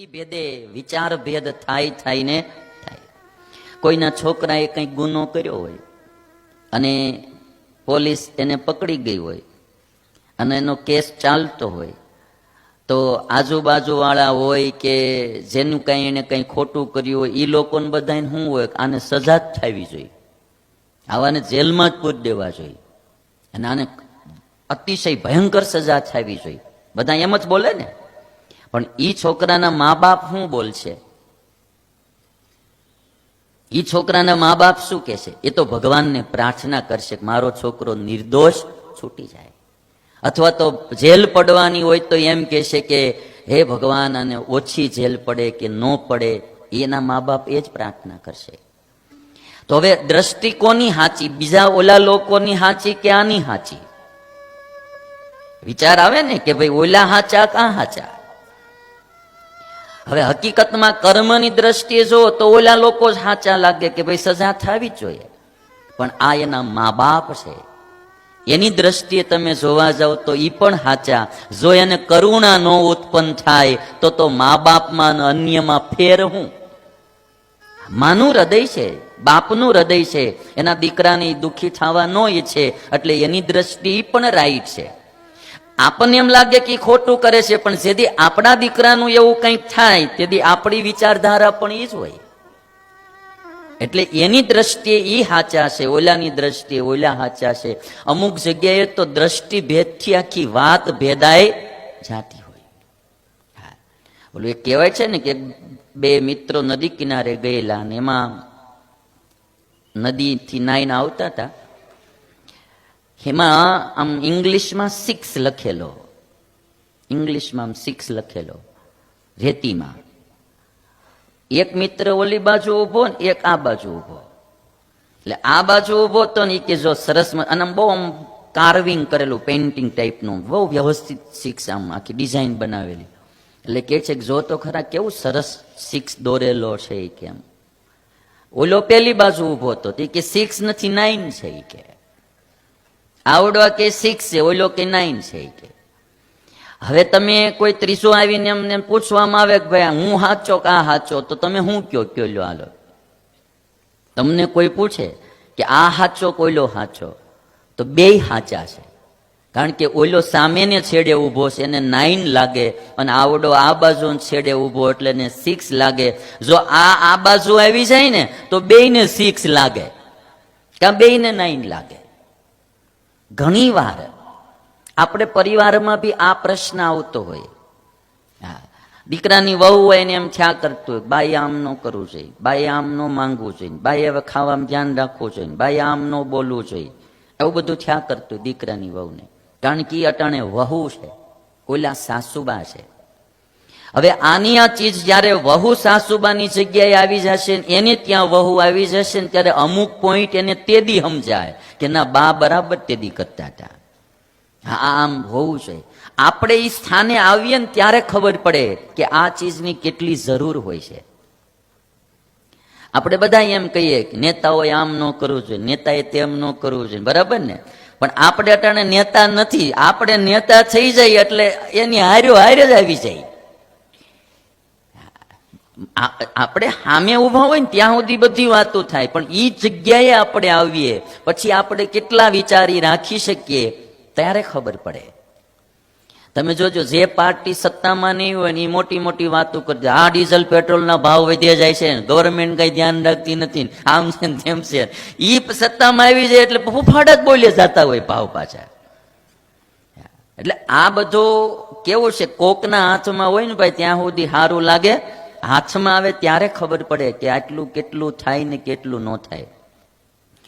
દ્રષ્ટિ ભેદે વિચાર ભેદ થાય ને થાય. કોઈના છોકરાએ કંઈક ગુનો કર્યો હોય અને પોલીસ એને પકડી ગઈ હોય અને એનો કેસ ચાલતો હોય, તો આજુબાજુ વાળા હોય કે જેનું કઈ એને કઈ ખોટું કર્યું હોય, એ લોકોને બધાને શું હોય, આને સજા જ થવી જોઈએ, આવાને જેલમાં જ પૂરી દેવા જોઈએ અને આને અતિશય ભયંકર સજા થવી જોઈએ. બધા એમ જ બોલે ને. પણ ઈ છોકરાના મા બાપ શું બોલશે? ઈ છોકરાના મા બાપ શું કહેશે? એ તો ભગવાનને પ્રાર્થના કરશે કે મારો છોકરો નિર્દોષ છૂટી જાય, અથવા તો જેલ પડવાની હોય તો એમ કહેશે કે હે ભગવાન અને ઓછી જેલ પડે કે ન પડે, એના મા બાપ એ જ પ્રાર્થના કરશે. તો હવે દ્રષ્ટિ કોની હાચી? બીજા ઓલા લોકોની હાચી કે આની હાચી? વિચાર આવે ને કે ભાઈ ઓલા હાચા કાં હાચા? હવે હકીકતમાં કર્મની દ્રષ્ટિએ જો તો ઓલા લોકો જ હાચા લાગે કે ભાઈ સજા થવી જ જોઈએ, પણ આ એના મા બાપ છે, એની દ્રષ્ટિએ તમે જોવા જાવ તો ઈ પણ હાચા. જો એને કરુણા નો ઉત્પન્ન થાય તો મા બાપમાં અને અન્યમાં ફેર હું? માનું હૃદય છે, બાપનું હૃદય છે, એના દીકરાની દુઃખી થવા નો ઈચ્છે, એટલે એની દ્રષ્ટિ પણ રાઈટ છે. આપણને એમ લાગે કે ખોટું કરે છે, પણ જેથી આપણા દીકરાનું એવું કંઈક થાય તેથી આપણી વિચારધારા પણ એ જ હોય. એટલે એની દ્રષ્ટિએ ઈ હાચા છે, ઓલાની દ્રષ્ટિએ ઓલા હાચા છે. અમુક જગ્યાએ તો દ્રષ્ટિ ભેદથી આખી વાત ભેદાય જાતી હોય. બોલું એ કહેવાય છે ને કે બે મિત્રો નદી કિનારે ગયેલા અને એમાં નદીથી નાઈને આવતા હતા. એમાં આમ ઇંગ્લિશમાં 6 લખેલો, ઇંગ્લિશમાં આમ 6 લખેલો રેતીમાં. એક મિત્ર ઓલી બાજુ ઉભો ને એક આ બાજુ ઉભો. એટલે આ બાજુ ઉભો તો ને કે જો સરસ, અને બહુ આમ કાર્વિંગ કરેલું પેઇન્ટિંગ ટાઈપનું, બહુ વ્યવસ્થિત 6 આમ આખી ડિઝાઇન બનાવેલી. એટલે કે છે કે જો તો ખરા કેવું સરસ 6 દોરેલો છે એ કેમ. ઓલો પેલી બાજુ ઉભો હતો તે કે 6 નથી 9 છે એ કે. આવડવા કે 6 છે, ઓલો કે 9 છે કે. હવે તમે કોઈ ત્રીસો આવીને એમને પૂછવામાં આવે કે ભાઈ હું હાચો કા હાચો, તો તમે શું કયો લ્યો હાલો? તમને કોઈ પૂછે કે આ હાચો કોઈલો હાચો, તો બેય હાચા છે. કારણ કે ઓલો સામેને છેડે ઉભો છે એને 9 લાગે, અને આવડો આ બાજુ છેડે ઉભો એટલે એને 6 લાગે. જો આ બાજુ આવી જાય ને તો બેયને 6 લાગે, કાં બેયને 9 લાગે. ઘણી વાર આપણે પરિવારમાં બી આ પ્રશ્ન આવતો હોય. દીકરાની વહુ હોય ને એમ થયા કરતું હોય, બાઈ આમ ન કરવું જોઈએ, બાઈ આમ ન માંગવું જોઈએ, બાઈ હવે ખાવામાં ધ્યાન રાખવું જોઈએ, બાઈ આમ ન બોલવું જોઈએ, એવું બધું થયા કરતું દીકરાની વહુને. કારણ કે અટાણે વહુ છે, ઓલા સાસુબા છે. હવે આની આ ચીજ જયારે વહુ સાસુબાની જગ્યાએ આવી જશે, એને ત્યાં વહુ આવી જશે ને ત્યારે અમુક પોઈન્ટ એને તેદી સમજાય કે ના બા બરાબર તેદી કરતા હતા. હા આમ હોવું જોઈએ. આપણે એ સ્થાને આવીએ ને ત્યારે ખબર પડે કે આ ચીજની કેટલી જરૂર હોય છે. આપણે બધા એમ કહીએ કે નેતાઓએ આમ ન કરવું જોઈએ, નેતાએ તેમ ન કરવું જોઈએ, બરાબર ને? પણ આપણે અટાણે નેતા નથી, આપણે નેતા થઈ જાય એટલે એની હારે જ આવી જાય. આપણે સામે ઉભા હોય ને ત્યાં સુધી બધી વાતો થાય, પણ એ જગ્યાએ આપણે આવીએ પછી આપણે કેટલા વિચારી રાખી શકીએ ત્યારે ખબર પડે. તમે જોજો, જે પાર્ટી સત્તામાં નહીં હોય ને એ મોટી મોટી વાતો કરજે, આ ડીઝલ પેટ્રોલના ભાવ વધ્યા જાય છે, ગવર્મેન્ટ કઈ ધ્યાન રાખતી નથી, આમ છે ને તેમ છે. એ સત્તામાં આવી જાય એટલે ફૂફાડ જ બોલે જતા હોય ભાવ પાછા. એટલે આ બધું કેવું છે, કોકના હાથમાં હોય ને ભાઈ ત્યાં સુધી સારું લાગે, હાથમાં આવે ત્યારે ખબર પડે કે આટલું કેટલું થાય ને કેટલું ન થાય.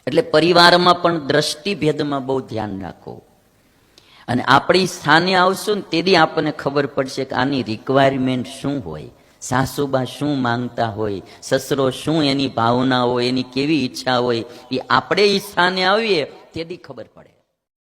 એટલે પરિવારમાં પણ દ્રષ્ટિભેદમાં બહુ ધ્યાન રાખવું. અને આપણી સ્થાને આવશું ને તેથી આપણને ખબર પડશે કે આની રિક્વાયરમેન્ટ શું હોય, સાસુબા શું માંગતા હોય, સસરો શું એની ભાવના હોય, એની કેવી ઈચ્છા હોય, એ આપણે એ સ્થાને આવીએ તેથી ખબર પડે.